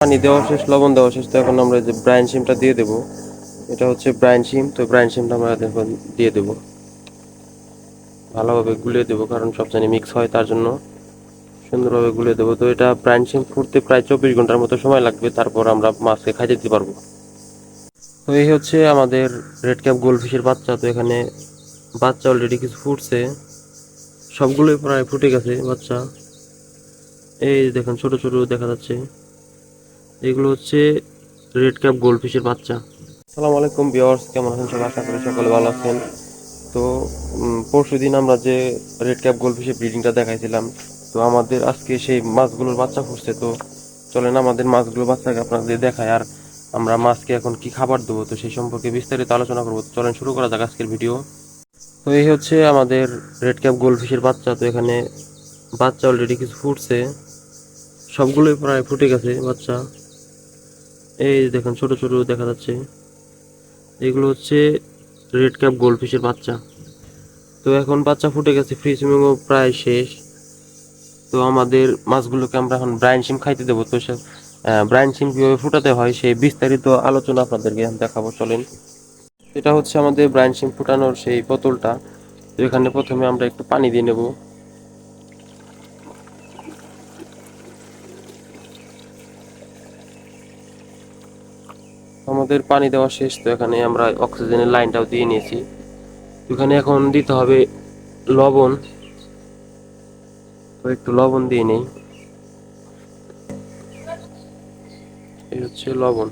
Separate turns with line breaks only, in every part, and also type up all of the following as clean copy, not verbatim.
পানি দেওয়া শেষ, লবণ দেওয়া শেষ। তো এখন আমরা যে ব্রাইন শিমটা দিয়ে দেবো। এটা হচ্ছে ব্রাইন শিম। তো ব্রাইন শিমটা আমরা এখন দিয়ে দেবো, ভালোভাবে গুলিয়ে দেবো, কারণ সব জানি মিক্স হয়, তার জন্য সুন্দরভাবে গুলিয়ে দেবো। তো এটা ব্রাইন শিম ফুটতে প্রায় 24 ঘন্টার মতো সময় লাগবে, তারপর আমরা মাছকে খাইতে দিতে পারবো। তো এই হচ্ছে আমাদের রেড ক্যাপ গোল্ডফিশের বাচ্চা। তো এখানে বাচ্চা অলরেডি কিছু ফুটছে, সবগুলোই প্রায় ফুটে গেছে বাচ্চা। এই দেখেন ছোট ছোট দেখা যাচ্ছে, এগুলো হচ্ছে রেড ক্যাপ গোল্ডফিশের বাচ্চা। আসসালামু আলাইকুম ভিউয়ার্স, কেমন আছেন সবাই? আশা করি সকলে ভালো আছেন। তো পরশুদিন আমরা যে রেড ক্যাপ গোল্ডফিশের ব্রিডিংটা দেখাইছিলাম, তো আমাদের আজকে সেই মাছগুলোর বাচ্চা ফুটছে। তো চলেন আমাদের মাছগুলোর বাচ্চাকে আপনাদের দেখায়, আর আমরা মাছকে এখন কি খাবার দেবো তো সেই সম্পর্কে বিস্তারিত আলোচনা করবো। চলেন শুরু করা যাক আজকের ভিডিও। তো এই হচ্ছে আমাদের রেড ক্যাপ গোল্ডফিশের বাচ্চা। তো এখানে বাচ্চা অলরেডি কিছু ফুটছে, সবগুলোই প্রায় ফুটে গেছে বাচ্চা। এই দেখেন ছোট ছোট দেখা যাচ্ছে, এগুলো হচ্ছে রেড ক্যাপ গোল্ডফিশের বাচ্চা। তো এখন বাচ্চা ফুটে গেছে, ফ্রি সুইমিংও প্রায় শেষ। তো আমাদের মাছগুলোকে আমরা এখন ব্রাইন শিম খাইতে দেবো। তো সে ব্রাইন শিম কীভাবে ফুটাতে হয় সেই বিস্তারিত আলোচনা আপনাদেরকে দেখাবো, চলেন। এটা হচ্ছে আমাদের ব্রাইন শিম ফুটানোর সেই বোতলটা। তো এখানে প্রথমে আমরা একটু পানি দিয়ে নেব। আমাদের পানি দেওয়া শেষ। তো এখানে আমরা অক্সিজেনের লাইনটাও দিয়ে নিয়েছি। এখানে এখন দিতে হবে লবণ। তো একটু লবণ দিয়ে নেই, এই হচ্ছে লবণ।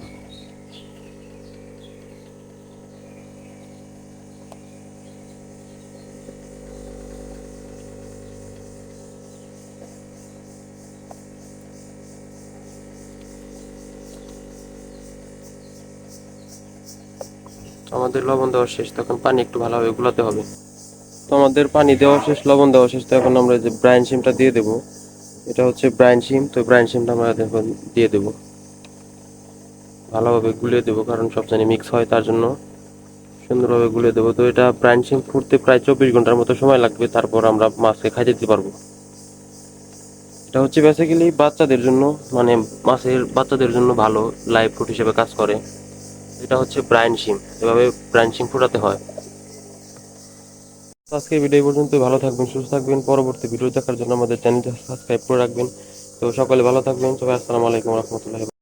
আমাদের লবণ দেওয়া শেষ, তখন পানি একটু ভালোভাবে গুলাতে হবে। তো আমাদের পানি দেওয়া শেষ, লবণ দেওয়া শেষ। তো এখন আমরা যে ব্রাইন শিমটা দিয়ে দেবো। এটা হচ্ছে ব্রাইন শিম। তো ব্রাইন শিমটা আমরা এখন দিয়ে দেবো, ভালোভাবে গুলিয়ে দেবো, কারণ সব জানি মিক্স হয়, তার জন্য সুন্দরভাবে গুলিয়ে দেবো। তো এটা ব্রাইন শিম ফুটতে প্রায় 24 ঘন্টার মতো সময় লাগবে, তারপর আমরা মাছকে খাইতে দিতে পারবো। এটা হচ্ছে বেসিক্যালি বাচ্চাদের জন্য, মানে মাছের বাচ্চাদের জন্য ভালো লাইভ ফুড হিসেবে কাজ করে। এটা হচ্ছে ব্রাইন শিম, এভাবে ব্রাইন শিম ফুটাতে হয়। আজকের ভিডিও পর্যন্ত। ভালো থাকবেন, সুস্থ থাকবেন। পরবর্তী ভিডিও দেখার জন্য আমাদের চ্যানেলটা সাবস্ক্রাইব করে রাখবেন। তো সকলে ভালো থাকবেন সবাই। আসসালামু আলাইকুম রহমতুল্লাহ।